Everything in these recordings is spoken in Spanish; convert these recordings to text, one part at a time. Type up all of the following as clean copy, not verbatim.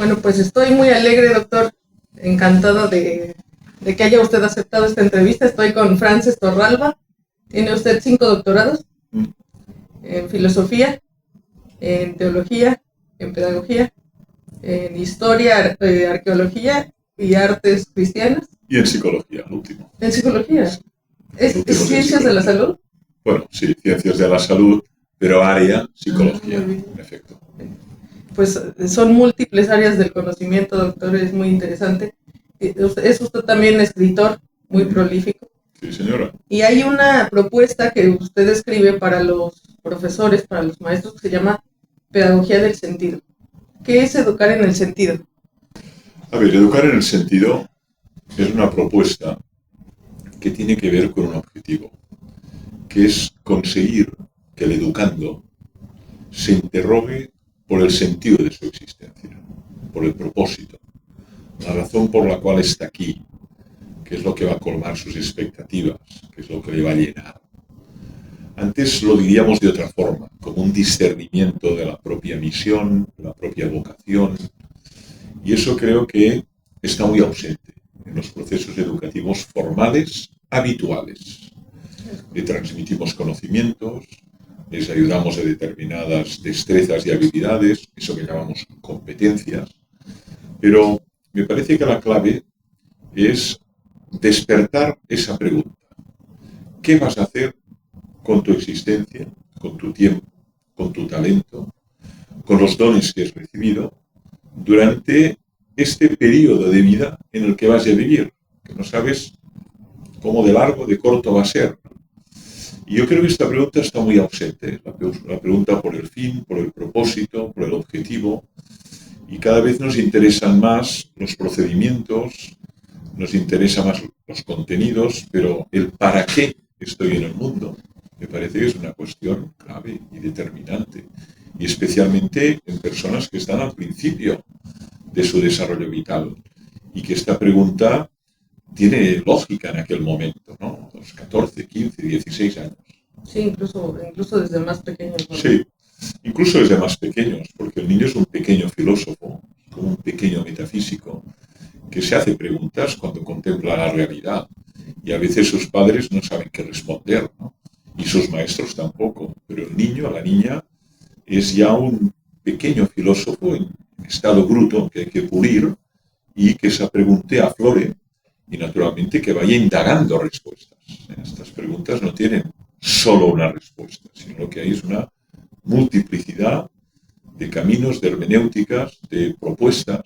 Bueno, pues estoy muy alegre, doctor. Encantado de que haya usted aceptado esta entrevista. Estoy con Frances Torralba. Tiene usted 5 doctorados en filosofía, en teología, en pedagogía, en historia, arqueología y artes cristianas. Y en psicología, el último. ¿En psicología? ¿Es ciencias de la salud? Bueno, sí, ciencias de la salud, pero área psicología, en efecto. Pues son múltiples áreas del conocimiento, doctor, es muy interesante. Es usted también escritor, muy prolífico. Sí, señora. Y hay una propuesta que usted escribe para los profesores, para los maestros, que se llama Pedagogía del Sentido. ¿Qué es educar en el sentido? A ver, educar en el sentido es una propuesta que tiene que ver con un objetivo, que es conseguir que el educando se interrogue por el sentido de su existencia, por el propósito, la razón por la cual está aquí, qué es lo que va a colmar sus expectativas, qué es lo que le va a llenar. Antes lo diríamos de otra forma, como un discernimiento de la propia misión, de la propia vocación, y eso creo que está muy ausente en los procesos educativos formales habituales. Le transmitimos conocimientos, les ayudamos a determinadas destrezas y habilidades, eso que llamamos competencias, pero me parece que la clave es despertar esa pregunta. ¿Qué vas a hacer con tu existencia, con tu tiempo, con tu talento, con los dones que has recibido durante este periodo de vida en el que vas a vivir? Que no sabes cómo de largo, de corto va a ser. Y yo creo que esta pregunta está muy ausente, la pregunta por el fin, por el propósito, por el objetivo, y cada vez nos interesan más los procedimientos, nos interesan más los contenidos, pero el para qué estoy en el mundo me parece que es una cuestión clave y determinante, y especialmente en personas que están al principio de su desarrollo vital, y que esta pregunta tiene lógica en aquel momento, ¿no? Los 14, 15, 16 años. Sí, incluso desde más pequeños, ¿no? Sí, incluso desde más pequeños, porque el niño es un pequeño filósofo, como un pequeño metafísico, que se hace preguntas cuando contempla la realidad. Y a veces sus padres no saben qué responder, ¿no? Y sus maestros tampoco. Pero el niño, la niña, es ya un pequeño filósofo en estado bruto que hay que pulir y que esa pregunta aflore y naturalmente que vaya indagando respuestas. Estas preguntas no tienen solo una respuesta, sino lo que hay es una multiplicidad de caminos, de hermenéuticas, de propuestas,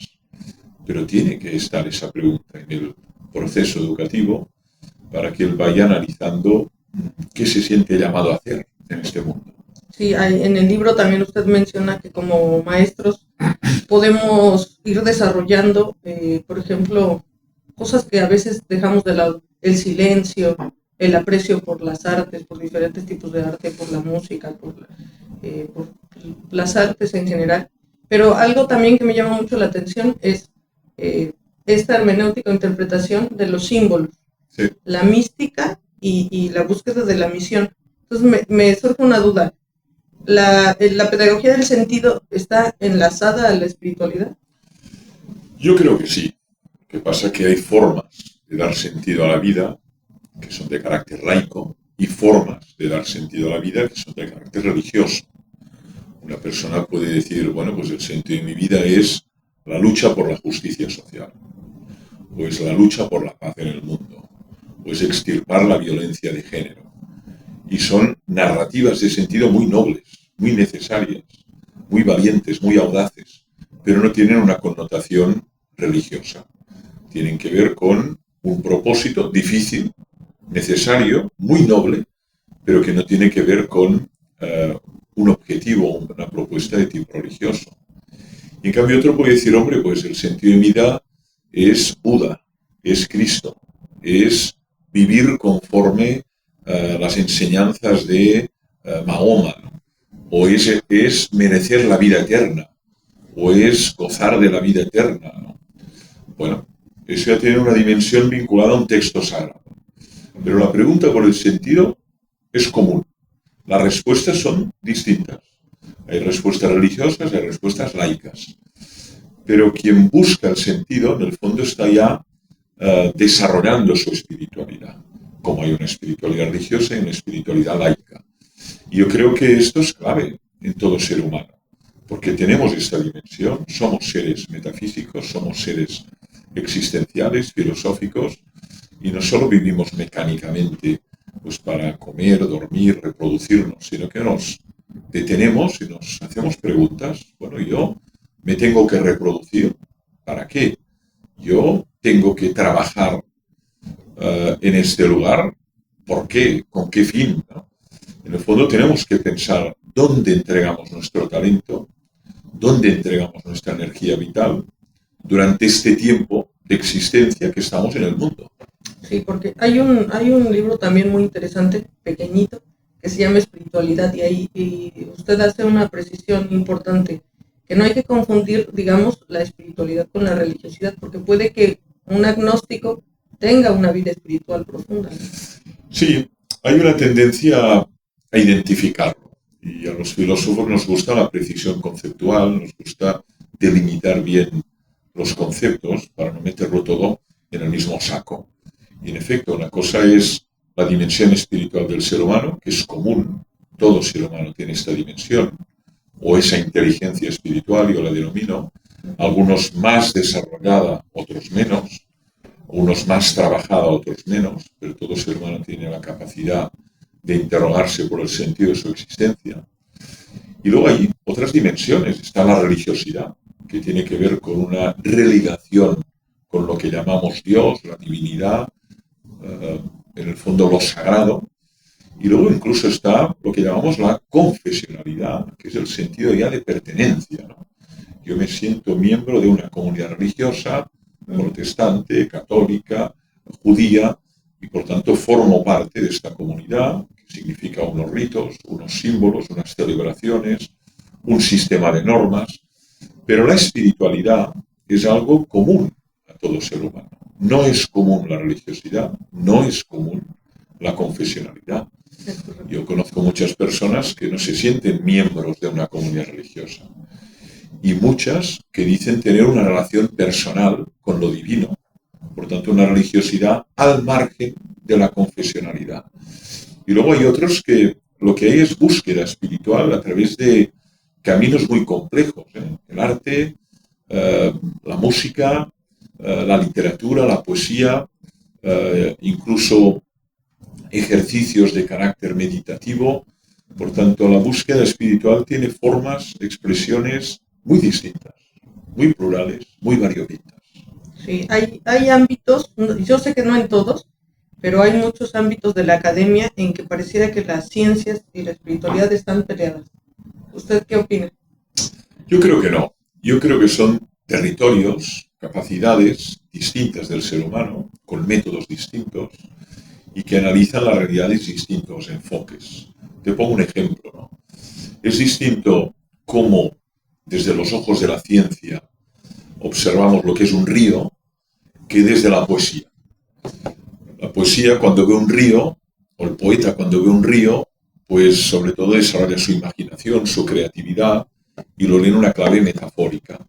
pero tiene que estar esa pregunta en el proceso educativo para que él vaya analizando qué se siente llamado a hacer en este mundo. Sí, en el libro también usted menciona que como maestros podemos ir desarrollando, por ejemplo, cosas que a veces dejamos de lado: el silencio, el aprecio por las artes, por diferentes tipos de arte, por la música, por las artes en general. Pero algo también que me llama mucho la atención es esta hermenéutica o interpretación de los símbolos, Sí. la mística y la búsqueda de la misión. Entonces me surge una duda. ¿La pedagogía del sentido está enlazada a la espiritualidad? Yo creo que sí. Lo que pasa es que hay formas de dar sentido a la vida que son de carácter laico y formas de dar sentido a la vida que son de carácter religioso. Una persona puede decir, bueno, pues el sentido de mi vida es la lucha por la justicia social, o es la lucha por la paz en el mundo, o es extirpar la violencia de género. Y son narrativas de sentido muy nobles, muy necesarias, muy valientes, muy audaces, pero no tienen una connotación religiosa. Tienen que ver con un propósito difícil, necesario, muy noble, pero que no tiene que ver con un objetivo, una propuesta de tipo religioso. Y en cambio otro puede decir, hombre, pues el sentido de vida es Buda, es Cristo, es vivir conforme las enseñanzas de Mahoma, ¿no? O es merecer la vida eterna, o es gozar de la vida eterna, ¿no? Bueno, eso ya tiene una dimensión vinculada a un texto sagrado. Pero la pregunta por el sentido es común. Las respuestas son distintas. Hay respuestas religiosas y hay respuestas laicas. pero quien busca el sentido, en el fondo, está ya desarrollando su espiritualidad, como hay una espiritualidad religiosa y una espiritualidad laica. Y yo creo que esto es clave en todo ser humano, porque tenemos esta dimensión, somos seres metafísicos, somos seres existenciales, filosóficos, y no solo vivimos mecánicamente pues para comer, dormir, reproducirnos, sino que nos detenemos y nos hacemos preguntas. Bueno, yo me tengo que reproducir, ¿para qué? Yo tengo que trabajar en este lugar, ¿por qué? ¿Con qué fin? ¿No? En el fondo tenemos que pensar dónde entregamos nuestro talento, dónde entregamos nuestra energía vital durante este tiempo de existencia que estamos en el mundo. Sí, porque hay un libro también muy interesante, pequeñito, que se llama Espiritualidad, y usted hace una precisión importante, que no hay que confundir, digamos, la espiritualidad con la religiosidad, porque puede que un agnóstico tenga una vida espiritual profunda, ¿no? Sí, hay una tendencia a identificarlo, y a los filósofos nos gusta la precisión conceptual, nos gusta delimitar bien los conceptos para no meterlo todo en el mismo saco. Y en efecto, una cosa es la dimensión espiritual del ser humano, que es común, todo ser humano tiene esta dimensión, o esa inteligencia espiritual, yo la denomino, algunos más desarrollada, otros menos, unos más trabajada, otros menos, pero todo ser humano tiene la capacidad de interrogarse por el sentido de su existencia. Y luego hay otras dimensiones, está la religiosidad, que tiene que ver con una religación con lo que llamamos Dios, la divinidad, en el fondo lo sagrado. Y luego incluso está lo que llamamos la confesionalidad, que es el sentido ya de pertenencia, ¿no? Yo me siento miembro de una comunidad religiosa, protestante, católica, judía, y por tanto formo parte de esta comunidad, que significa unos ritos, unos símbolos, unas celebraciones, un sistema de normas, pero la espiritualidad es algo común a todo ser humano. No es común la religiosidad, no es común la confesionalidad. Yo conozco muchas personas que no se sienten miembros de una comunidad religiosa y muchas que dicen tener una relación personal con lo divino, por tanto una religiosidad al margen de la confesionalidad. Y luego hay otros que lo que hay es búsqueda espiritual a través de caminos muy complejos, ¿eh? El arte, la música, la literatura, la poesía, incluso ejercicios de carácter meditativo. Por tanto, la búsqueda espiritual tiene formas, expresiones muy distintas, muy plurales, muy variopintas. Sí, hay ámbitos, yo sé que no en todos, pero hay muchos ámbitos de la academia en que pareciera que las ciencias y la espiritualidad están peleadas. ¿Usted qué opina? Yo creo que no. Yo creo que son territorios, capacidades distintas del ser humano, con métodos distintos, y que analizan la realidad desde distintos enfoques. Te pongo un ejemplo, ¿no? Es distinto cómo, desde los ojos de la ciencia, observamos lo que es un río, que desde la poesía. La poesía, cuando ve un río, o el poeta cuando ve un río, pues sobre todo desarrolla su imaginación, su creatividad, y lo lee en una clave metafórica.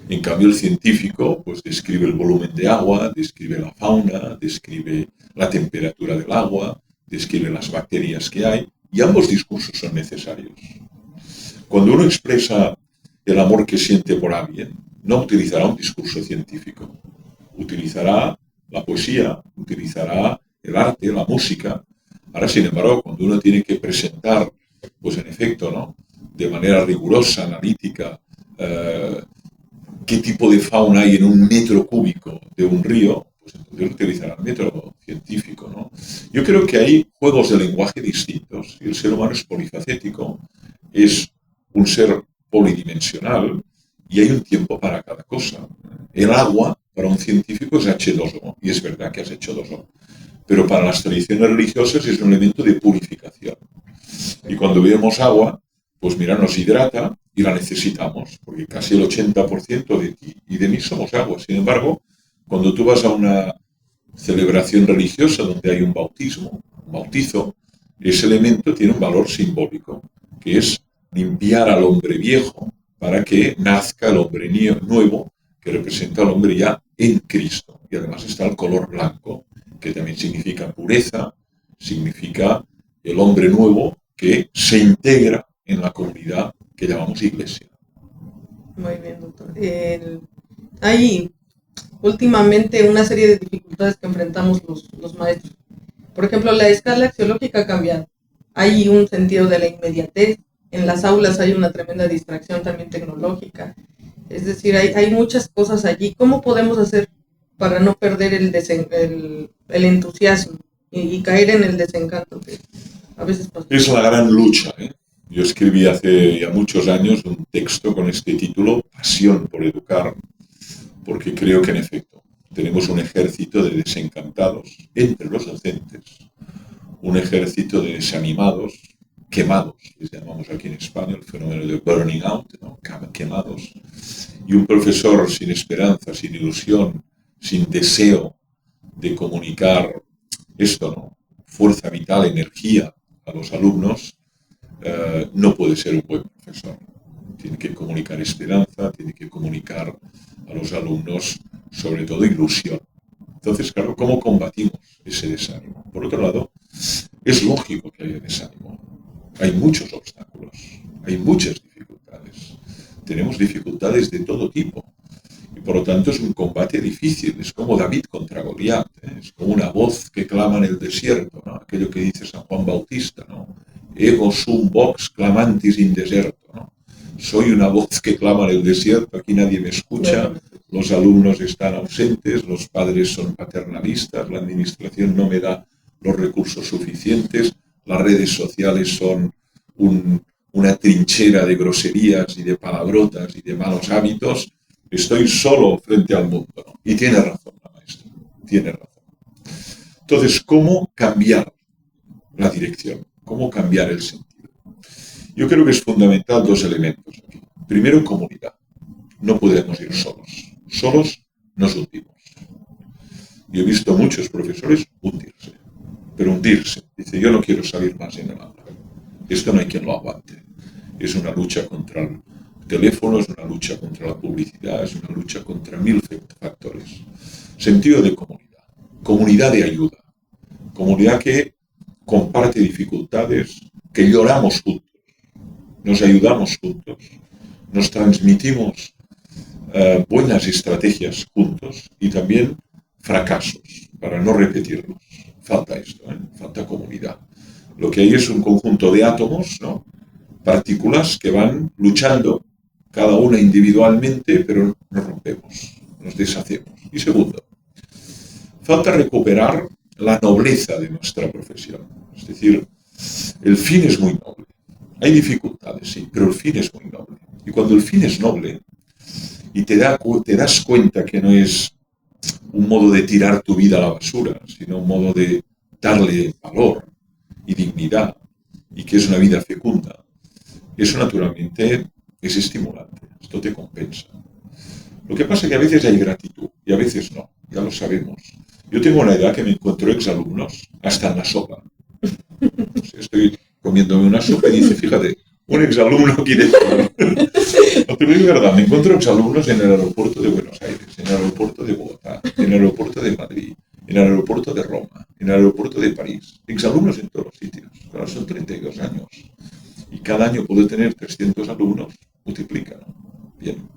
En cambio, el científico pues describe el volumen de agua, describe la fauna, describe la temperatura del agua, describe las bacterias que hay, y ambos discursos son necesarios. Cuando uno expresa el amor que siente por alguien, no utilizará un discurso científico, utilizará la poesía, utilizará el arte, la música. Ahora, sin embargo, cuando uno tiene que presentar, pues en efecto, ¿no?, de manera rigurosa, analítica, qué tipo de fauna hay en un metro cúbico de un río, pues entonces utilizará el método científico, ¿no? Yo creo que hay juegos de lenguaje distintos y el ser humano es polifacético, es un ser polidimensional y hay un tiempo para cada cosa. El agua, para un científico, es H2O, y es verdad que es H2O, pero para las tradiciones religiosas es un elemento de purificación. Y cuando bebemos agua, pues mira, nos hidrata y la necesitamos, porque casi el 80% de ti y de mí somos agua. Sin embargo, cuando tú vas a una celebración religiosa donde hay un bautismo, un bautizo, ese elemento tiene un valor simbólico, que es limpiar al hombre viejo para que nazca el hombre nuevo que representa al hombre ya en Cristo. Y además está el color blanco, que también significa pureza, significa el hombre nuevo que se integra en la comunidad que llamamos iglesia. Muy bien, doctor. Hay últimamente una serie de dificultades que enfrentamos los maestros. Por ejemplo, la escala axiológica ha cambiado. Hay un sentido de la inmediatez. En las aulas hay una tremenda distracción también tecnológica. Es decir, hay muchas cosas allí. ¿Cómo podemos hacer para no perder el entusiasmo y caer en el desencanto que a veces pasa? Es la gran lucha, ¿eh? Yo escribí hace ya muchos años un texto con este título, Pasión por Educar, porque creo que en efecto tenemos un ejército de desencantados entre los docentes, un ejército de desanimados, quemados, les llamamos aquí en España el fenómeno de burning out, ¿no? Quemados, y un profesor sin esperanza, sin ilusión, sin deseo de comunicar esto, ¿no? Fuerza vital, energía a los alumnos, no puede ser un buen profesor. Tiene que comunicar esperanza, tiene que comunicar a los alumnos sobre todo ilusión. Entonces, claro, ¿cómo combatimos ese desánimo? Por otro lado, es lógico que haya desánimo. Hay muchos obstáculos, hay muchas dificultades. Tenemos dificultades de todo tipo. Y por lo tanto es un combate difícil. Es como David contra Goliat, ¿eh? Es como una voz que clama en el desierto, ¿no? Aquello que dice San Juan Bautista, ¿no? Ego sum vox clamantis in deserto, ¿no? Soy una voz que clama en el desierto, aquí nadie me escucha, los alumnos están ausentes, los padres son paternalistas, la administración no me da los recursos suficientes, las redes sociales son una trinchera de groserías y de palabrotas y de malos hábitos. Estoy solo frente al mundo, ¿no? Y tiene razón la maestra, tiene razón. Entonces, ¿cómo cambiar la dirección? ¿Cómo cambiar el sentido? Yo creo que es fundamental dos elementos aquí. Primero, comunidad. No podemos ir solos. Solos nos hundimos. Yo he visto muchos profesores hundirse, pero hundirse. Dice, yo no quiero salir más en el aula. Esto no hay quien lo aguante. Es una lucha contra el teléfono, es una lucha contra la publicidad, es una lucha contra 1000 factores. Sentido de comunidad. Comunidad de ayuda. Comunidad que comparte dificultades, que lloramos juntos, nos ayudamos juntos, nos transmitimos buenas estrategias juntos y también fracasos para no repetirlos. Falta esto, ¿eh? Falta comunidad. Lo que hay es un conjunto de átomos, ¿no? Partículas que van luchando, cada una individualmente, pero nos rompemos, nos deshacemos. Y segundo, falta recuperar la nobleza de nuestra profesión. Es decir, el fin es muy noble. Hay dificultades, sí, pero el fin es muy noble. Y cuando el fin es noble y te das cuenta que no es un modo de tirar tu vida a la basura, sino un modo de darle valor y dignidad, y que es una vida fecunda, eso naturalmente es estimulante, esto te compensa. Lo que pasa es que a veces hay gratitud y a veces no, ya lo sabemos. Yo tengo una edad que me encuentro exalumnos hasta en la sopa. O sea, estoy comiéndome una sopa y dice, fíjate, un exalumno quiere... No te lo digo verdad, me encuentro exalumnos en el aeropuerto de Buenos Aires, en el aeropuerto de Bogotá, en el aeropuerto de Madrid, en el aeropuerto de Roma, en el aeropuerto de París. Exalumnos en todos los sitios. Ahora son 32 años. Y cada año puedo tener 300 alumnos, multiplica, ¿no? Bien.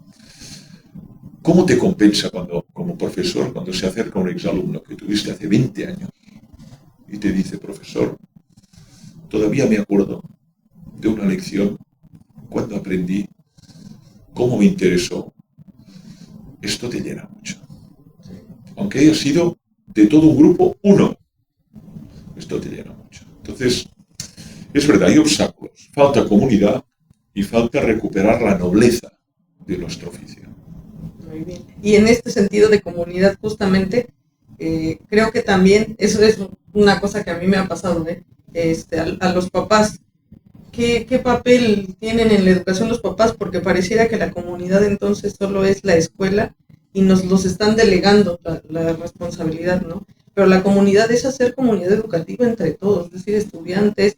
¿Cómo te compensa como profesor, cuando se acerca un exalumno que tuviste hace 20 años y te dice, profesor, todavía me acuerdo de una lección cuando aprendí, cómo me interesó? Esto te llena mucho. Aunque haya sido de todo un grupo, uno. Esto te llena mucho. Entonces, es verdad, hay obstáculos. Falta comunidad y falta recuperar la nobleza de nuestro oficio. Muy bien. Y en este sentido de comunidad, justamente, creo que también, eso es una cosa que a mí me ha pasado, ¿eh? A los papás. ¿Qué papel tienen en la educación los papás? Porque pareciera que la comunidad entonces solo es la escuela y nos los están delegando la responsabilidad, ¿no? Pero la comunidad es hacer comunidad educativa entre todos, es decir, estudiantes,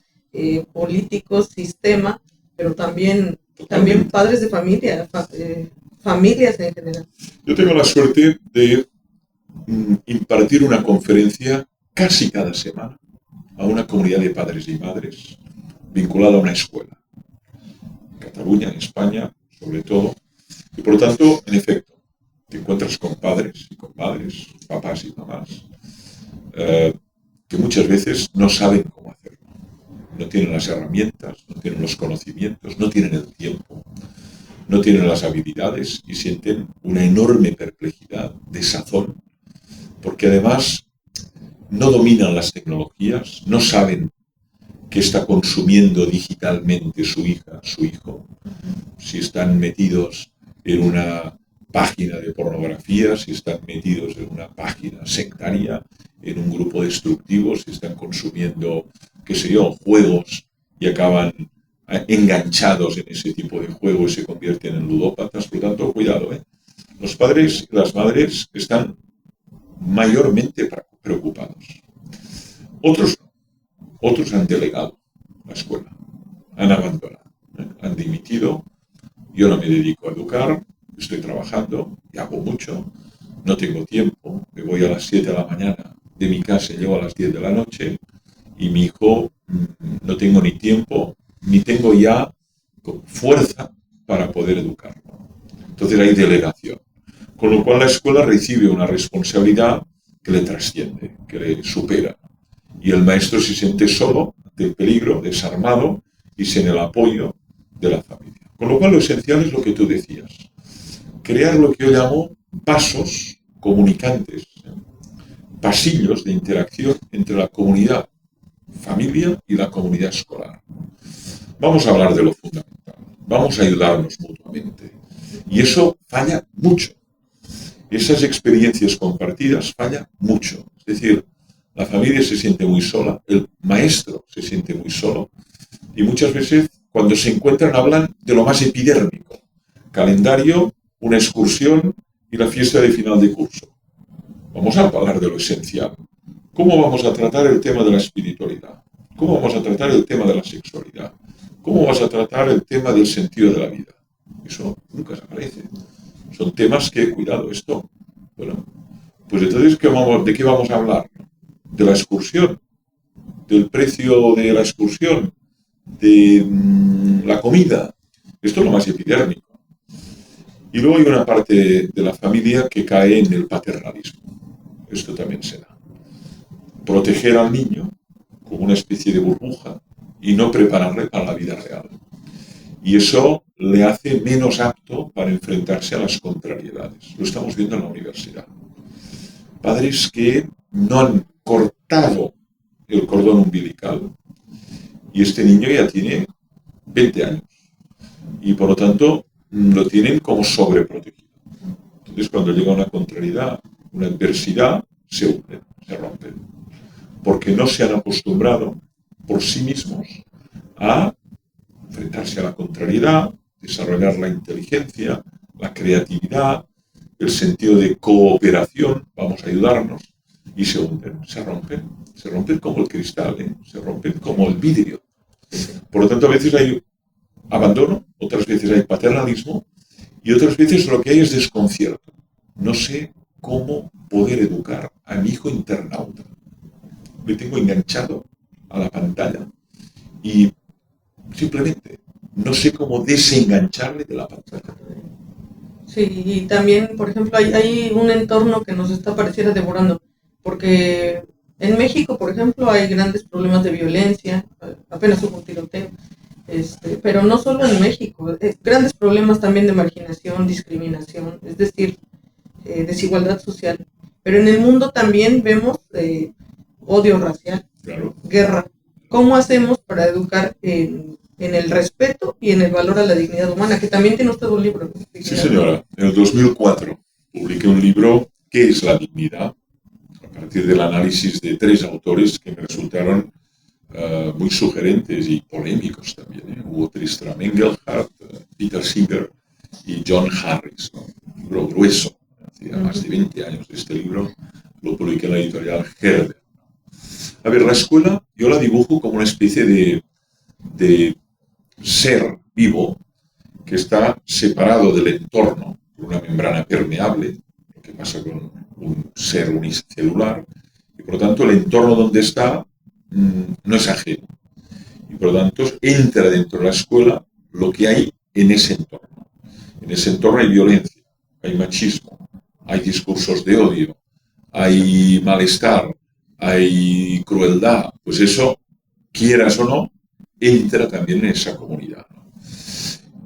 políticos, sistema, pero también padres de familia, familias en general. Yo tengo la suerte de impartir una conferencia casi cada semana a una comunidad de padres y madres vinculada a una escuela. En Cataluña, en España, sobre todo. Y por lo tanto, en efecto, te encuentras con padres y con madres, papás y mamás, que muchas veces no saben cómo hacerlo. No tienen las herramientas, no tienen los conocimientos, no tienen el tiempo, no tienen las habilidades y sienten una enorme perplejidad, desazón, porque además no dominan las tecnologías, no saben qué está consumiendo digitalmente su hija, su hijo, si están metidos en una página de pornografía, si están metidos en una página sectaria, en un grupo destructivo, si están consumiendo, qué sé yo, juegos y acaban enganchados en ese tipo de juegos y se convierten en ludópatas. Por lo tanto, cuidado, ¿eh? Los padres y las madres están mayormente preocupados. Otros no. Otros han delegado la escuela, han abandonado, han dimitido. Yo no me dedico a educar, estoy trabajando y hago mucho, no tengo tiempo, me voy a las 7 de la mañana de mi casa y llego a las 10 de la noche y mi hijo no tengo ni tiempo, ni tengo ya fuerza para poder educarlo. Entonces hay delegación. Con lo cual la escuela recibe una responsabilidad que le trasciende, que le supera. Y el maestro se siente solo, ante el peligro, desarmado y sin el apoyo de la familia. Con lo cual lo esencial es lo que tú decías. Crear lo que yo llamo pasos comunicantes, pasillos de interacción entre la comunidad familia y la comunidad escolar. Vamos a hablar de lo fundamental, vamos a ayudarnos mutuamente. Y eso falla mucho. Esas experiencias compartidas fallan mucho. Es decir, la familia se siente muy sola, el maestro se siente muy solo y muchas veces cuando se encuentran hablan de lo más epidérmico. Calendario, una excursión y la fiesta de final de curso. Vamos a hablar de lo esencial. ¿Cómo vamos a tratar el tema de la espiritualidad? ¿Cómo vamos a tratar el tema de la sexualidad? ¿Cómo vas a tratar el tema del sentido de la vida? Eso nunca se aparece. Son temas que, cuidado, esto, bueno, pues entonces, ¿de qué vamos a hablar? De la excursión, del precio de la excursión, de la comida. Esto es lo más epidérmico. Y luego hay una parte de la familia que cae en el paternalismo. Esto también se da. Proteger al niño como una especie de burbuja y no prepararle para la vida real. Y eso le hace menos apto para enfrentarse a las contrariedades. Lo estamos viendo en la universidad. Padres que no han cortado el cordón umbilical y este niño ya tiene 20 años y por lo tanto lo tienen como sobreprotegido. Entonces cuando llega una contrariedad, una adversidad, se hunden, se rompen, porque no se han acostumbrado por sí mismos a enfrentarse a la contrariedad, desarrollar la inteligencia, la creatividad, el sentido de cooperación, vamos a ayudarnos, y se hunden, se rompen como el cristal, se rompen como el vidrio. Por lo tanto, a veces hay abandono, otras veces hay paternalismo, y otras veces lo que hay es desconcierto. No sé cómo poder educar a mi hijo internauta. Me tengo enganchado a la pantalla y simplemente no sé cómo desengancharle de la pantalla. Sí, y también, por ejemplo, hay un entorno que nos está pareciera devorando, porque en México, por ejemplo, hay grandes problemas de violencia, apenas hubo un tiroteo, pero no solo en México, grandes problemas también de marginación, discriminación, es decir, desigualdad social. Pero en el mundo también vemos odio racial, Claro. guerra. ¿Cómo hacemos para educar en el respeto y en el valor a la dignidad humana? Que también tiene usted un libro, ¿no? Sí, señora. En el 2004 publiqué un libro, ¿Qué es la dignidad?, a partir del análisis de 3 autores que me resultaron muy sugerentes y polémicos también. Hugo Tristram Engelhardt, Peter Singer y John Harris, ¿no? Un libro grueso, hacía más de 20 años. Este libro lo publiqué en la editorial Herder. A ver, la escuela yo la dibujo como una especie de ser vivo que está separado del entorno una membrana permeable, lo que pasa con un ser unicelular, y por lo tanto el entorno donde está no es ajeno. Y por lo tanto entra dentro de la escuela lo que hay en ese entorno. En ese entorno hay violencia, hay machismo, hay discursos de odio, hay malestar, hay crueldad. Pues eso, quieras o no, entra también en esa comunidad, ¿no?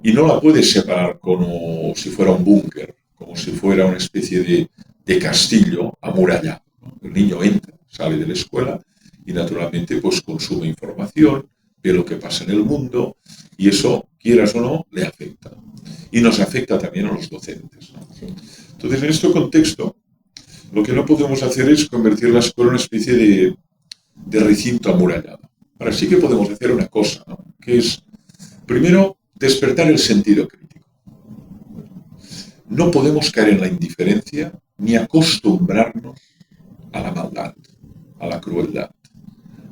Y no la puedes separar como si fuera un búnker, como si fuera una especie de castillo amurallado, ¿no? El niño entra, sale de la escuela y naturalmente pues consume información, ve lo que pasa en el mundo y eso, quieras o no, le afecta. Y nos afecta también a los docentes, ¿no? Entonces, en este contexto, lo que no podemos hacer es convertir la escuela en una especie de recinto amurallado. Ahora sí que podemos hacer una cosa, ¿no? Que es, primero, despertar el sentido crítico. No podemos caer en la indiferencia ni acostumbrarnos a la maldad, a la crueldad,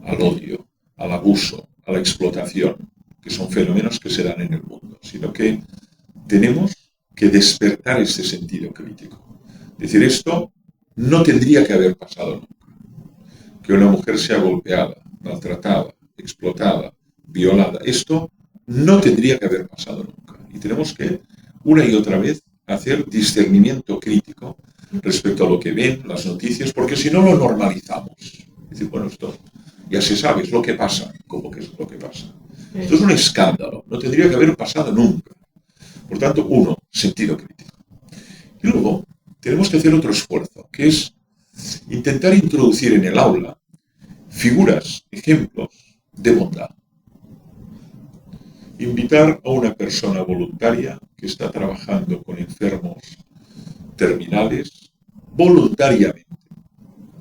al odio, al abuso, a la explotación, que son fenómenos que se dan en el mundo, sino que tenemos que despertar ese sentido crítico. Es decir, esto no tendría que haber pasado nunca. Que una mujer sea golpeada, maltratada, explotada, violada, esto no tendría que haber pasado nunca. Y tenemos que, una y otra vez, hacer discernimiento crítico respecto a lo que ven las noticias, porque si no lo normalizamos. Es decir, bueno, esto ya se sabe, es lo que pasa, como que es lo que pasa. Esto es un escándalo, no tendría que haber pasado nunca. Por tanto, uno, sentido crítico. Y luego, tenemos que hacer otro esfuerzo, que es intentar introducir en el aula figuras, ejemplos de bondad. Invitar a una persona voluntaria que está trabajando con enfermos terminales voluntariamente,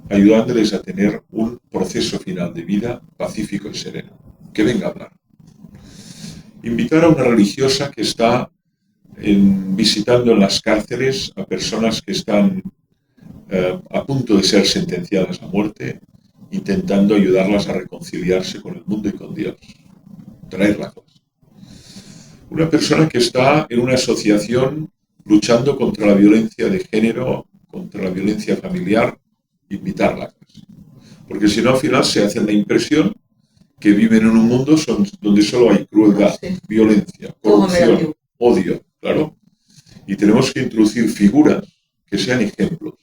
ayudándoles a tener un proceso final de vida pacífico y sereno. Que venga a hablar. Invitar a una religiosa que está visitando en las cárceles a personas que están a punto de ser sentenciadas a muerte, intentando ayudarlas a reconciliarse con el mundo y con Dios. Traerlas. Una persona que está en una asociación luchando contra la violencia de género, contra la violencia familiar, invitarla. Porque si no, al final se hace la impresión que viven en un mundo donde solo hay crueldad, violencia, corrupción, odio, claro. Y tenemos que introducir figuras que sean ejemplos,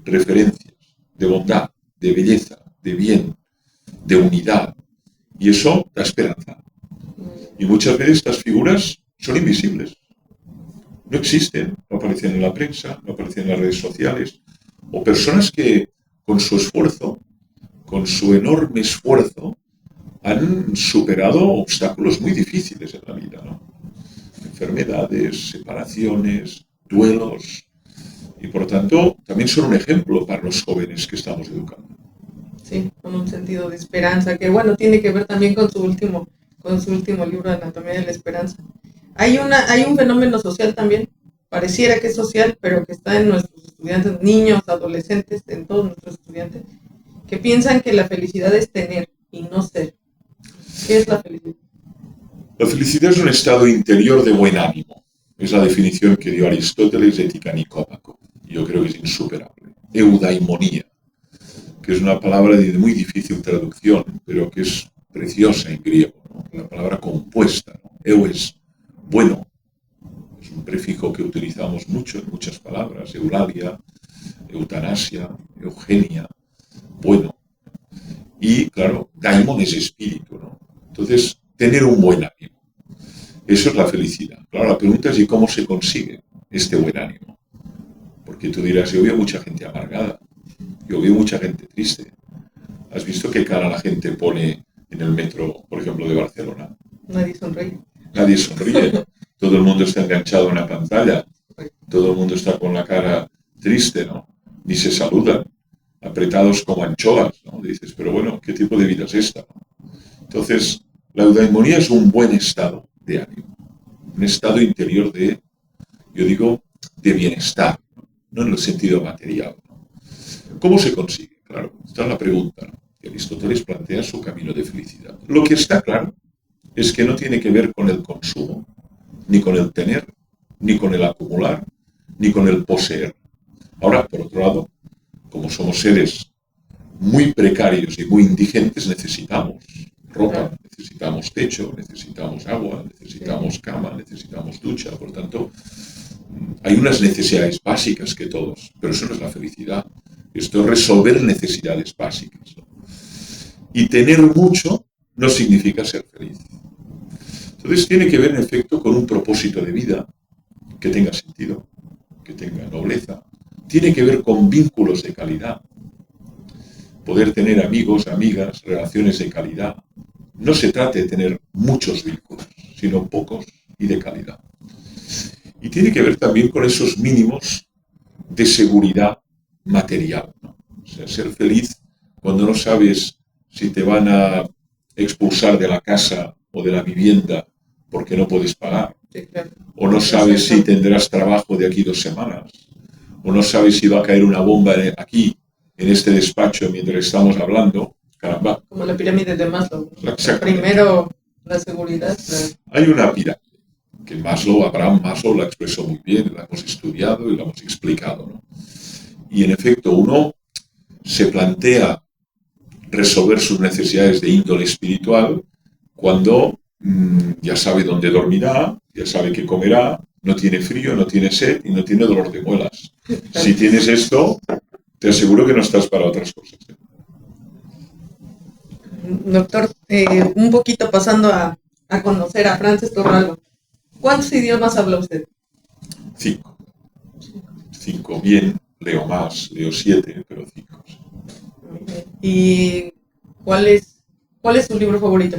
referencias de bondad, de belleza, de bien, de unidad. Y eso da esperanza. Y muchas veces estas figuras son invisibles. No existen, no aparecen en la prensa, no aparecen en las redes sociales. O personas que con su esfuerzo, con su enorme esfuerzo, han superado obstáculos muy difíciles en la vida, ¿no? Enfermedades, separaciones, duelos. Y por tanto, también son un ejemplo para los jóvenes que estamos educando. Sí, con un sentido de esperanza, que bueno, tiene que ver también con su último libro, Anatomía de la Esperanza. Hay un fenómeno social también, pareciera que es social, pero que está en nuestros estudiantes, niños, adolescentes, en todos nuestros estudiantes, que piensan que la felicidad es tener y no ser. ¿Qué es la felicidad? La felicidad es un estado interior de buen ánimo. Es la definición que dio Aristóteles de Ética Nicómaco. Yo creo que es insuperable. Eudaimonía, que es una palabra de muy difícil traducción, pero que es preciosa en griego, ¿no? La palabra compuesta, ¿no? Eu es bueno, es un prefijo que utilizamos mucho en muchas palabras, eulalia, eutanasia, eugenia, bueno. Y claro, daimon es espíritu, ¿no? Entonces, tener un buen ánimo. Eso es la felicidad. Claro, la pregunta es ¿y cómo se consigue este buen ánimo? Porque tú dirás, yo veo mucha gente amargada, yo veo mucha gente triste. ¿Has visto qué cara la gente pone en el metro, por ejemplo, de Barcelona? Nadie sonríe. Nadie sonríe. Todo el mundo está enganchado a una pantalla. Todo el mundo está con la cara triste, ¿no? Ni se saludan, apretados como anchoas, ¿no? Dices, pero bueno, ¿qué tipo de vida es esta? Entonces, la eudaimonía es un buen estado de ánimo. Un estado interior de, yo digo, de bienestar, no en el sentido material, ¿no? ¿Cómo se consigue? Claro, esta es la pregunta, ¿no? Que Aristóteles plantea su camino de felicidad. Lo que está claro es que no tiene que ver con el consumo, ni con el tener, ni con el acumular, ni con el poseer. Ahora, por otro lado, como somos seres muy precarios y muy indigentes, necesitamos ropa, necesitamos techo, necesitamos agua, necesitamos cama, necesitamos ducha. Por tanto, hay unas necesidades básicas que todos, pero eso no es la felicidad. Esto es resolver necesidades básicas, ¿no? Y tener mucho no significa ser feliz. Entonces tiene que ver, en efecto, con un propósito de vida que tenga sentido, que tenga nobleza. Tiene que ver con vínculos de calidad. Poder tener amigos, amigas, relaciones de calidad. No se trata de tener muchos vínculos, sino pocos y de calidad. Y tiene que ver también con esos mínimos de seguridad material, ¿no? O sea, ser feliz cuando no sabes si te van a expulsar de la casa o de la vivienda porque no puedes pagar. Sí, claro. O no sabes si tendrás trabajo de aquí 2 semanas. O no sabes si va a caer una bomba aquí, en este despacho, mientras estamos hablando. Caramba. Como la pirámide de Maslow. Primero la seguridad. Hay una pirámide que Abraham Maslow la expresó muy bien, la hemos estudiado y la hemos explicado, ¿no? Y en efecto uno se plantea resolver sus necesidades de índole espiritual cuando ya sabe dónde dormirá, ya sabe qué comerá, no tiene frío, no tiene sed y no tiene dolor de muelas. Si tienes esto, te aseguro que no estás para otras cosas. Doctor, un poquito pasando a conocer a Frances Torralba. ¿Cuántos idiomas habla usted? 5. 5 bien, leo más, leo 7, pero 5. ¿Y cuál es su libro favorito?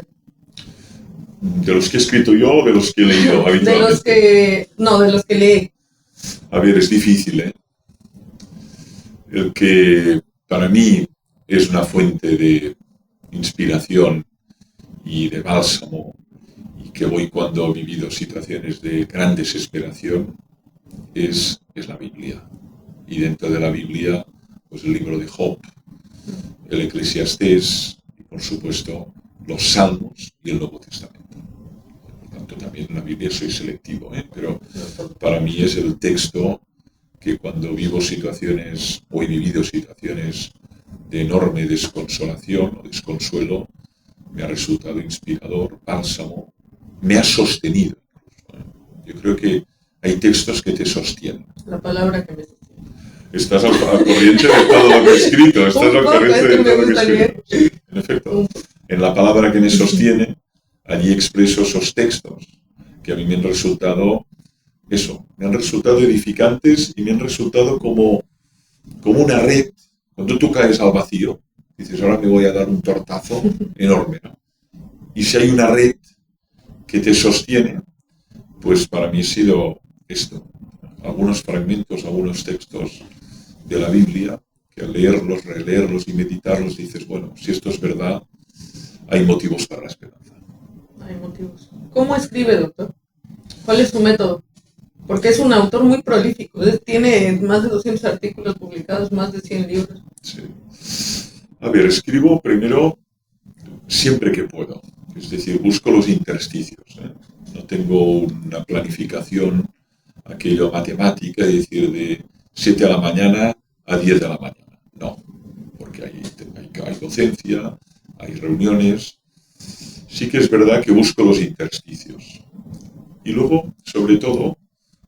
¿De los que he escrito yo o de los que he leído habitualmente? De los que lee. A ver, es difícil, ¿eh? El que para mí es una fuente de inspiración y de bálsamo, y que voy cuando he vivido situaciones de gran desesperación, es la Biblia. Y dentro de la Biblia, pues el libro de Job, el Eclesiastés y, por supuesto, los Salmos y el Nuevo Testamento. Por tanto, también en la Biblia soy selectivo, pero para mí es el texto que cuando vivo situaciones, o he vivido situaciones de enorme desconsolación o desconsuelo, me ha resultado inspirador, bálsamo, me ha sostenido. Yo creo que hay textos que te sostienen. La palabra que me sostiene. Estás al corriente de todo lo que he escrito. Estás al corriente de todo lo que he escrito. Sí, en efecto. En la palabra que me sostiene, allí expreso esos textos que a mí me han resultado me han resultado edificantes y me han resultado como una red. Cuando tú caes al vacío, dices, ahora me voy a dar un tortazo enorme, ¿no? Y si hay una red que te sostiene, pues para mí ha sido esto. Algunos fragmentos, algunos textos de la Biblia, que al leerlos, releerlos y meditarlos dices, bueno, si esto es verdad, hay motivos para la esperanza. Hay motivos. ¿Cómo escribe, doctor? ¿Cuál es su método? Porque es un autor muy prolífico. Tiene más de 200 artículos publicados, más de 100 libros. Sí. A ver, escribo primero siempre que puedo. Es decir, busco los intersticios. No tengo una planificación, aquello matemática, es decir, de 7 de la mañana a 10 de la mañana. No, porque hay docencia, hay reuniones. Sí que es verdad que busco los intersticios. Y luego, sobre todo,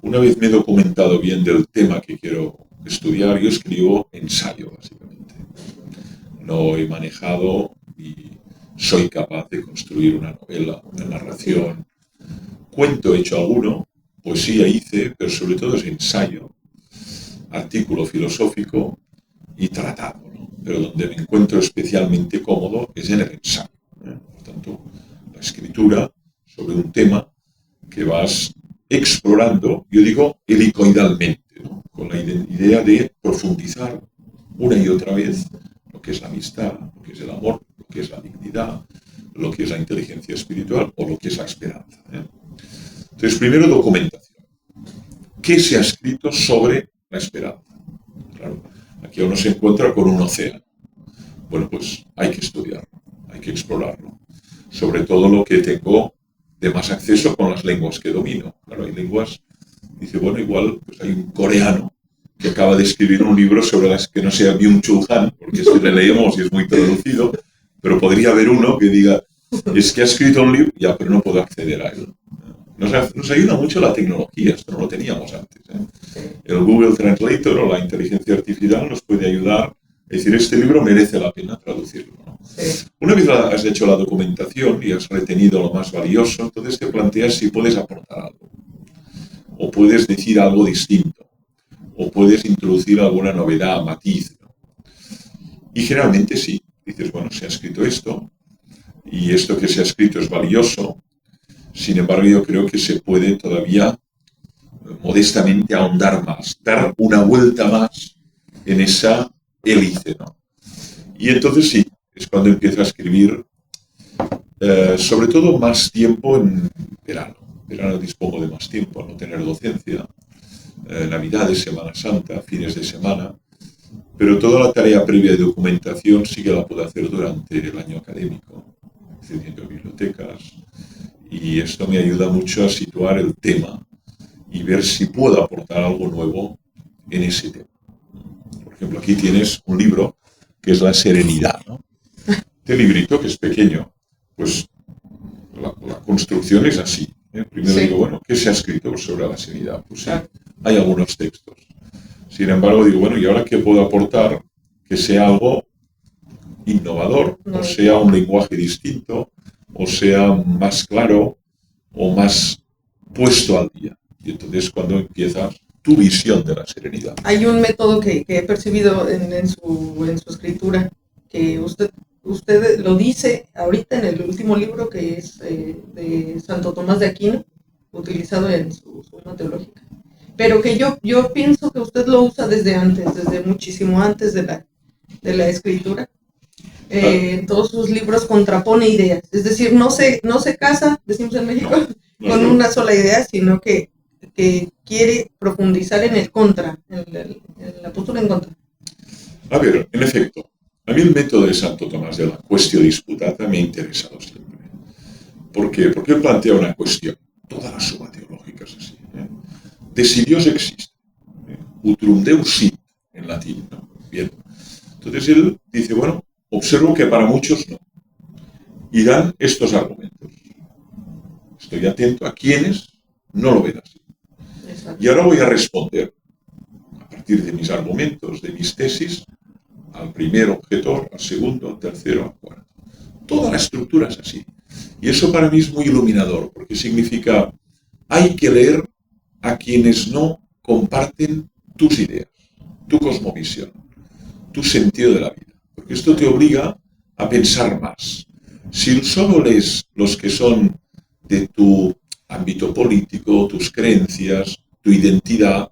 una vez me he documentado bien del tema que quiero estudiar, yo escribo ensayo, básicamente. No he manejado y soy capaz de construir una novela, una narración. Cuento he hecho alguno, poesía hice, pero sobre todo es ensayo, artículo filosófico y tratado, ¿no? Pero donde me encuentro especialmente cómodo es en el ensayo, ¿eh? Por tanto, la escritura sobre un tema que vas explorando, yo digo helicoidalmente, ¿no? Con la idea de profundizar una y otra vez lo que es la amistad, lo que es el amor, lo que es la dignidad, lo que es la inteligencia espiritual o lo que es la esperanza, ¿eh? Entonces, primero documentación. ¿Qué se ha escrito sobre la esperanza? Claro, aquí uno se encuentra con un océano. Bueno, pues hay que estudiarlo, hay que explorarlo. Sobre todo lo que tengo de más acceso con las lenguas que domino. Claro, hay lenguas Dice, bueno, igual pues hay un coreano que acaba de escribir un libro sobre las que no sea Byung-Chul Han, porque este le leemos y es muy traducido, pero podría haber uno que diga, es que ha escrito un libro, ya, pero no puedo acceder a él. Nos ayuda mucho la tecnología, esto no lo teníamos antes. El Google Translator o la inteligencia artificial nos puede ayudar a decir, este libro merece la pena traducirlo, ¿no? Sí. Una vez has hecho la documentación y has retenido lo más valioso, entonces te planteas si puedes aportar algo, o puedes decir algo distinto, o puedes introducir alguna novedad, matiz, ¿no? Y generalmente sí, dices, bueno, se ha escrito esto, y esto que se ha escrito es valioso. Sin embargo, yo creo que se puede todavía modestamente ahondar más, dar una vuelta más en esa hélice, ¿no? Y entonces sí, es cuando empiezo a escribir, sobre todo más tiempo en verano. En verano dispongo de más tiempo al no tener docencia, Navidades, Semana Santa, fines de semana, pero toda la tarea previa de documentación sí que la puedo hacer durante el año académico, accediendo a bibliotecas, y esto me ayuda mucho a situar el tema y ver si puedo aportar algo nuevo en ese tema. Por ejemplo, aquí tienes un libro que es La Serenidad, ¿no? Este librito, que es pequeño, pues la construcción es así, ¿eh? Primero digo, bueno, ¿qué se ha escrito sobre la serenidad? Pues sí, hay algunos textos. Sin embargo, digo, bueno, ¿y ahora qué puedo aportar que sea algo innovador, o sea un lenguaje distinto, o sea más claro, o más puesto al día? Y entonces cuando empiezas tu visión de la serenidad. Hay un método que he percibido en su escritura, que usted lo dice ahorita en el último libro, que es de Santo Tomás de Aquino, utilizado en su Suma Teológica, pero que yo pienso que usted lo usa desde antes, desde muchísimo antes de la escritura. En todos sus libros contrapone ideas, es decir, no se casa, decimos en México, con una sola idea, sino que quiere profundizar en el contra, en la postura en contra. A ver, en efecto, a mí el método de Santo Tomás de la cuestión disputada me ha interesado siempre. ¿Por qué? Porque él plantea una cuestión, toda la suma teológica es así, ¿eh? De si Dios existe, utrum Deus sit, en latín, ¿no? Bien. Entonces él dice, bueno, observo que para muchos no. Y dan estos argumentos. Estoy atento a quienes no lo ven así. Exacto. Y ahora voy a responder, a partir de mis argumentos, de mis tesis, al primer objetor, al segundo, al tercero, al cuarto. Toda la estructura es así. Y eso para mí es muy iluminador, porque significa, hay que leer a quienes no comparten tus ideas, tu cosmovisión, tu sentido de la vida. Porque esto te obliga a pensar más. Si solo lees los que son de tu ámbito político, tus creencias, tu identidad,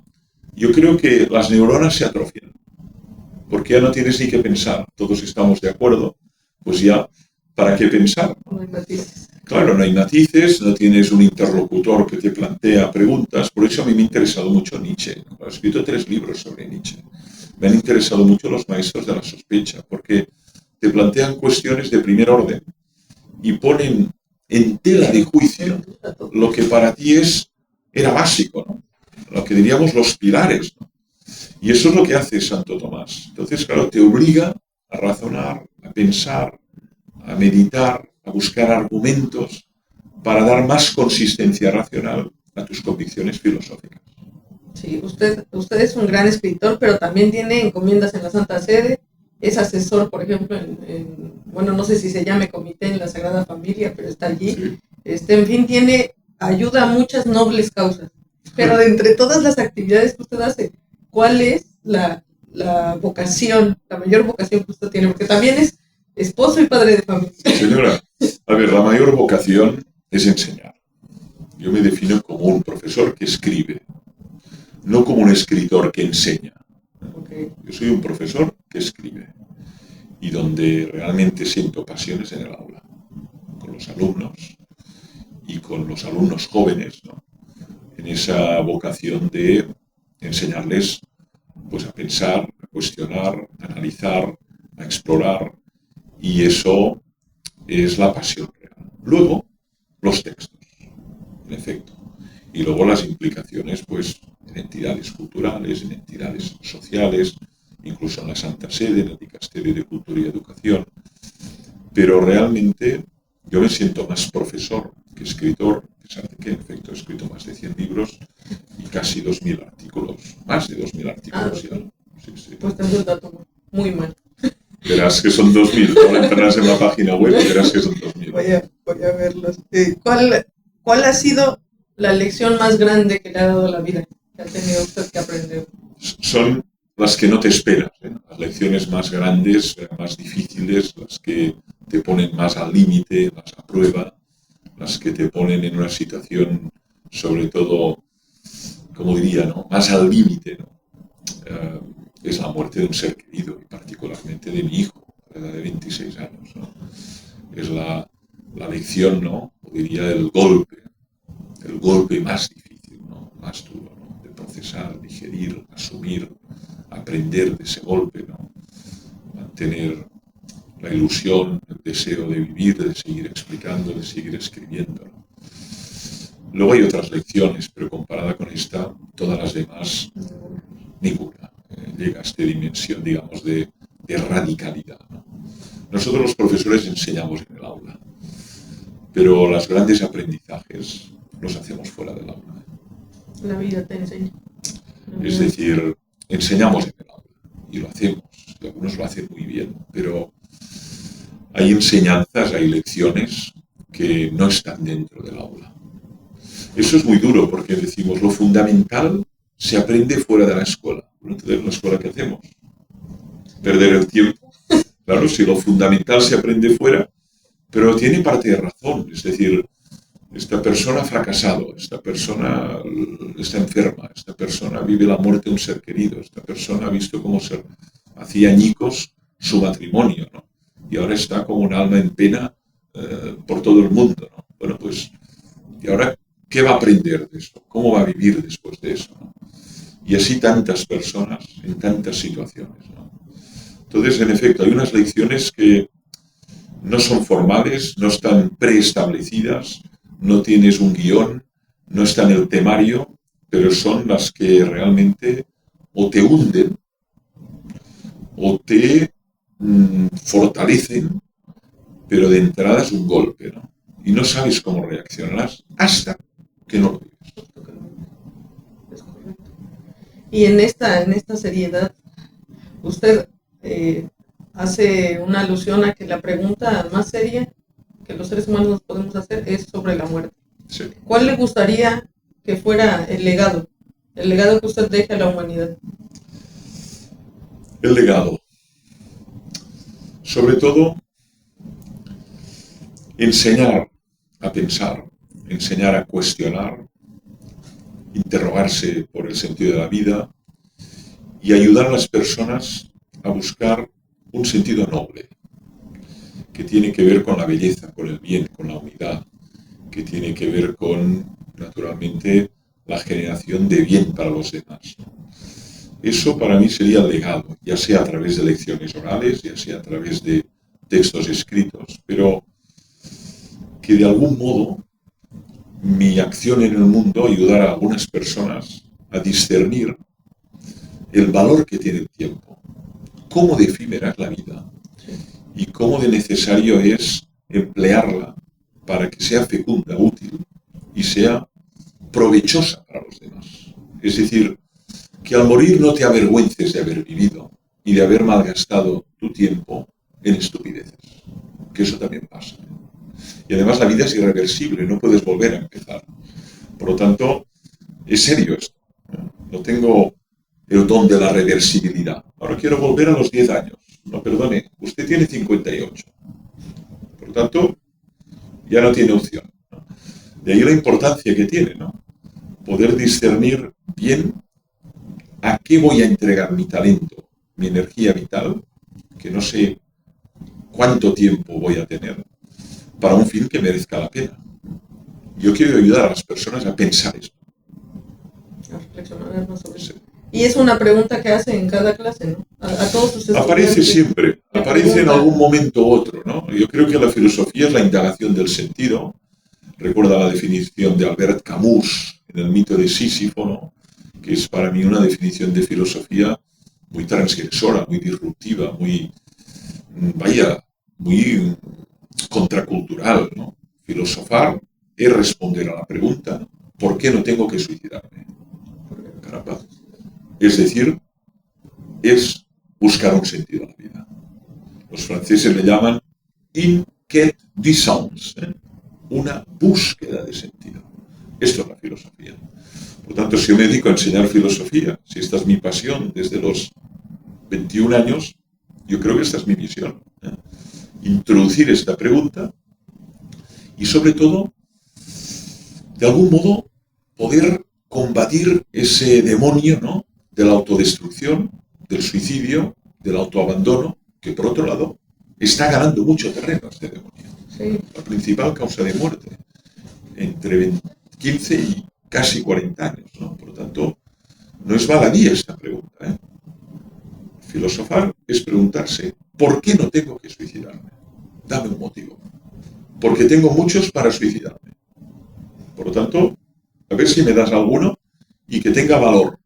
yo creo que las neuronas se atrofian. Porque ya no tienes ni que pensar. Todos estamos de acuerdo, pues ya, ¿para qué pensar? No hay matices. Claro, no hay matices, no tienes un interlocutor que te plantea preguntas. Por eso a mí me ha interesado mucho Nietzsche. He escrito 3 libros sobre Nietzsche. Me han interesado mucho los maestros de la sospecha, porque te plantean cuestiones de primer orden y ponen en tela de juicio lo que para ti era básico, ¿no? Lo que diríamos los pilares, ¿no? Y eso es lo que hace Santo Tomás. Entonces, claro, te obliga a razonar, a pensar, a meditar, a buscar argumentos para dar más consistencia racional a tus convicciones filosóficas. Sí, usted es un gran escritor, pero también tiene encomiendas en la Santa Sede, es asesor, por ejemplo, bueno, no sé si se llame comité en la Sagrada Familia, pero está allí. Sí. En fin, ayuda a muchas nobles causas. Pero de entre todas las actividades que usted hace, ¿cuál es la vocación, la mayor vocación que usted tiene? Porque también es esposo y padre de familia. Señora, a ver, la mayor vocación es enseñar. Yo me defino como un profesor que escribe, no como un escritor que enseña. Okay. Yo soy un profesor que escribe y donde realmente siento pasiones en el aula, con los alumnos y con los alumnos jóvenes, ¿no? En esa vocación de enseñarles pues, a pensar, a cuestionar, a analizar, a explorar, y eso es la pasión real. Luego, los textos, en efecto. Y luego las implicaciones, pues, en entidades culturales, en entidades sociales, incluso en la Santa Sede, en el Dicasterio de Cultura y Educación. Pero realmente yo me siento más profesor que escritor, a pesar de que en efecto he escrito más de 100 libros y casi 2000 artículos, más de 2000 artículos ya. Sí. Pues tengo el dato muy mal. Verás que son 2000, ahora entrarás en la página web y verás que son 2000. Voy a verlos. ¿Cuál ha sido la lección más grande que le ha dado la vida, que ha tenido usted que aprender? Son las que no te esperas, las lecciones más grandes, más difíciles, las que te ponen más al límite, más a prueba, las que te ponen en una situación, sobre todo, como diría, ¿no?, más al límite, ¿no? Es la muerte de un ser querido, y particularmente de mi hijo, a la edad de 26 años, ¿no? Es la lección, ¿no?, o diría el golpe más difícil, ¿no?, más duro, ¿no?, de procesar, digerir, asumir, aprender de ese golpe, ¿no?, mantener la ilusión, el deseo de vivir, de seguir explicando, de seguir escribiendo, ¿no? Luego hay otras lecciones, pero comparada con esta, todas las demás, ninguna llega a esta dimensión, digamos, de radicalidad, ¿no? Nosotros los profesores enseñamos en el aula, pero los grandes aprendizajes los hacemos fuera del aula. La vida te enseña. Es decir, enseñamos en el aula y lo hacemos, y algunos lo hacen muy bien, pero hay enseñanzas, hay lecciones que no están dentro del aula. Eso es muy duro porque decimos, lo fundamental se aprende fuera de la escuela. Entonces, ¿en la escuela qué hacemos? Perder el tiempo. Claro, si lo fundamental se aprende fuera, pero tiene parte de razón. Es decir, esta persona ha fracasado, esta persona está enferma, esta persona vive la muerte de un ser querido, esta persona ha visto cómo se hacía añicos su matrimonio, ¿no?, y ahora está como un alma en pena por todo el mundo, ¿no? Bueno, pues, ¿y ahora qué va a aprender de eso? ¿Cómo va a vivir después de eso, ¿no? Y así tantas personas en tantas situaciones, ¿no? Entonces, en efecto, hay unas lecciones que no son formales, no están preestablecidas, no tienes un guión, no está en el temario, pero son las que realmente o te hunden o te fortalecen, pero de entrada es un golpe, ¿no? Y no sabes cómo reaccionarás hasta que no lo vives. Es correcto. Y en esta seriedad, usted hace una alusión a que la pregunta más seria que los seres humanos nos podemos hacer es sobre la muerte. Sí. ¿Cuál le gustaría que fuera el legado que usted deje a la humanidad? El legado. Sobre todo, enseñar a pensar, enseñar a cuestionar, interrogarse por el sentido de la vida y ayudar a las personas a buscar un sentido noble, que tiene que ver con la belleza, con el bien, con la unidad, que tiene que ver con, naturalmente, la generación de bien para los demás. Eso para mí sería el legado, ya sea a través de lecciones orales, ya sea a través de textos escritos, pero que de algún modo mi acción en el mundo ayudara a algunas personas a discernir el valor que tiene el tiempo, cómo de efímera es la vida y cómo de necesario es emplearla para que sea fecunda, útil y sea provechosa para los demás. Es decir, que al morir no te avergüences de haber vivido y de haber malgastado tu tiempo en estupideces, que eso también pasa. Y además la vida es irreversible, no puedes volver a empezar. Por lo tanto, es serio esto. No tengo el don de la reversibilidad. Ahora quiero volver a los 10 años. No, perdone, usted tiene 58. Por lo tanto, ya no tiene opción. De ahí la importancia que tiene, ¿no? Poder discernir bien a qué voy a entregar mi talento, mi energía vital, que no sé cuánto tiempo voy a tener, para un fin que merezca la pena. Yo quiero ayudar a las personas a pensar esto. A reflexionar más sobre eso. Y es una pregunta que hace en cada clase, ¿no? A todos sus estudiantes. Aparece siempre, aparece en algún momento u otro, ¿no? Yo creo que la filosofía es la indagación del sentido. Recuerda la definición de Albert Camus el mito de Sísifo, ¿no? Que es para mí una definición de filosofía muy transgresora, muy disruptiva, muy, muy contracultural, ¿no? Filosofar es responder a la pregunta, ¿por qué no tengo que suicidarme? Caramba. Es decir, es buscar un sentido a la vida. Los franceses le llaman une quête du sens, una búsqueda de sentido. Esto es la filosofía. Por tanto, si yo me dedico a enseñar filosofía, si esta es mi pasión desde los 21 años, yo creo que esta es mi misión. Introducir esta pregunta y, sobre todo, de algún modo, poder combatir ese demonio, ¿no?, de la autodestrucción, del suicidio, del autoabandono, que, por otro lado, está ganando mucho terreno este demonio. Sí. La principal causa de muerte, entre 15 y casi 40 años, ¿no? Por lo tanto, no es baladí esta pregunta, Filosofar es preguntarse, ¿por qué no tengo que suicidarme? Dame un motivo. Porque tengo muchos para suicidarme. Por lo tanto, a ver si me das alguno y que tenga valor.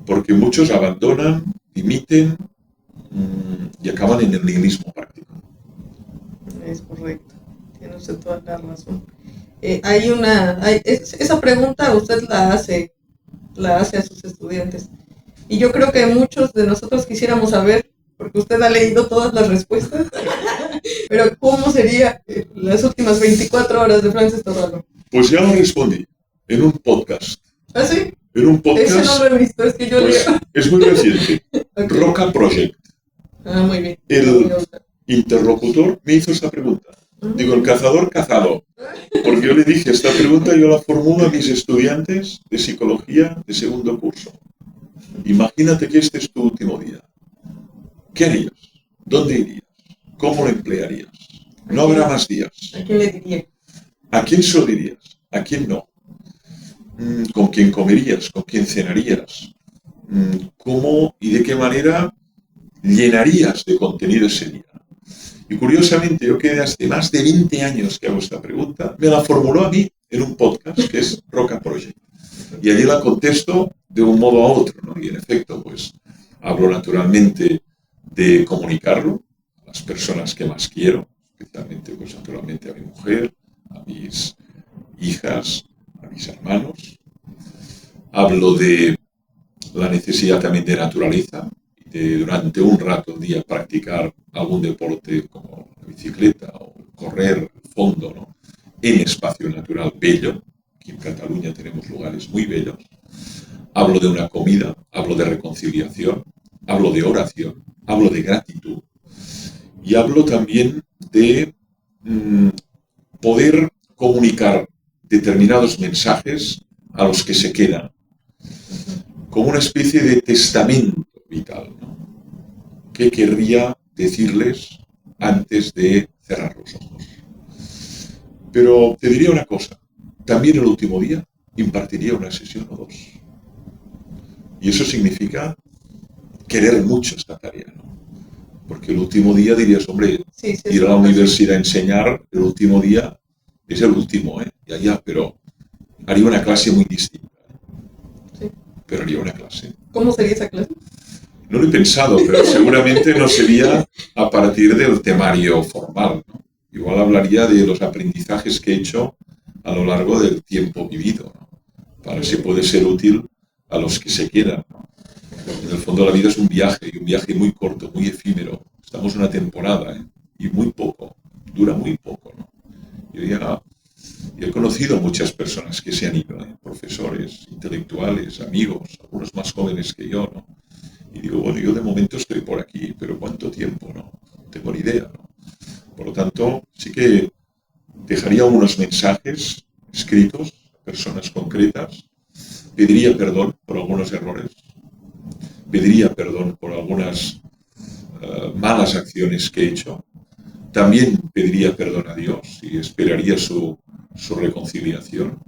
Porque muchos abandonan, dimiten y acaban en el nihilismo práctico. Es correcto. Tiene usted toda la razón. Esa pregunta usted la hace a sus estudiantes. Y yo creo que muchos de nosotros quisiéramos saber, porque usted ha leído todas las respuestas, pero ¿cómo sería las últimas 24 horas de Frances Torralba? Pues ya lo respondí en un podcast. ¿Ah, sí? En un podcast. Ese no lo he visto, es que yo pues, leo. Es muy reciente. Okay. Roca Project. Ah, muy bien. El interlocutor me hizo esta pregunta. Digo, el cazador cazado. Porque yo le dije, esta pregunta yo la formulo a mis estudiantes de psicología de segundo curso. Imagínate que este es tu último día. ¿Qué harías? ¿Dónde irías? ¿Cómo lo emplearías? No habrá más días. ¿A quién le diría? ¿A quién se lo dirías? ¿A quién no? ¿Con quién comerías? ¿Con quién cenarías? ¿Cómo y de qué manera llenarías de contenido ese día? Y curiosamente, yo que hace más de 20 años que hago esta pregunta, me la formuló a mí en un podcast que es Roca Project. Y allí la contesto de un modo a otro, ¿no? Y en efecto, pues hablo naturalmente de comunicarlo a las personas que más quiero, especialmente, pues naturalmente a mi mujer, a mis hijas, a mis hermanos. Hablo de la necesidad también de naturaleza, de durante un rato al día practicar algún deporte como la bicicleta o correr al fondo, ¿no?, en espacio natural bello. Aquí en Cataluña tenemos lugares muy bellos. Hablo de una comida, hablo de reconciliación, hablo de oración, hablo de gratitud y hablo también de poder comunicar determinados mensajes a los que se quedan, como una especie de testamento vital, ¿no?, que querría decirles antes de cerrar los ojos. Pero te diría una cosa, también el último día impartiría una sesión o dos. Y eso significa querer mucho esta tarea, ¿no? Porque el último día dirías, hombre, ir a la universidad a enseñar, el último día es el último, ya, pero haría una clase muy distinta. Sí. Pero haría una clase. ¿Cómo sería esa clase? No lo he pensado, pero seguramente no sería a partir del temario formal, ¿no? Igual hablaría de los aprendizajes que he hecho a lo largo del tiempo vivido, ¿no?, para ver si puede ser útil a los que se quedan, ¿no? En el fondo la vida es un viaje, y un viaje muy corto, muy efímero. Estamos en una temporada, y muy poco, dura muy poco, ¿no? Yo ya he conocido muchas personas que se han ido, profesores, intelectuales, amigos, algunos más jóvenes que yo, ¿no? Y digo, bueno, yo de momento estoy por aquí, pero ¿cuánto tiempo? No tengo ni idea, ¿no? Por lo tanto, sí que dejaría unos mensajes escritos a personas concretas, pediría perdón por algunos errores, pediría perdón por algunas malas acciones que he hecho, también pediría perdón a Dios y esperaría su reconciliación,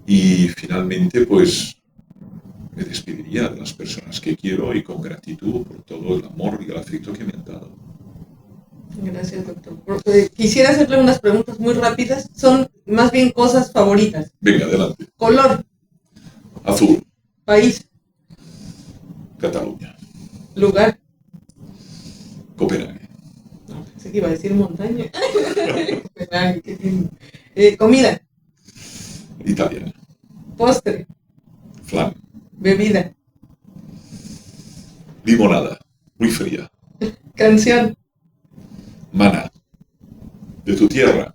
y finalmente, pues, me despediría de las personas que quiero y con gratitud por todo el amor y el afecto que me han dado. Gracias, doctor. Quisiera hacerle unas preguntas muy rápidas. Son más bien cosas favoritas. Venga, adelante. Color, azul, país, Cataluña, lugar. Copenhague, No, pensé que iba a decir montaña. Copenhague, qué lindo. Comida, italiana, postre, flan, bebida, limonada, muy fría, canción. Mana, de tu tierra,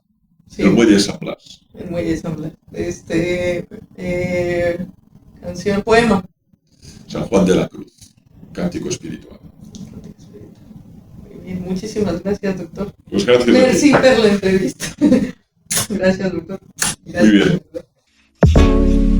Sí, el muelle de San Blas, el muelle de San Blas. Canción, poema. San Juan de la Cruz, cántico espiritual. Muy bien, muchísimas gracias, doctor. Pues gracias a ti. Merci por la entrevista. Gracias, doctor. Gracias. Muy bien.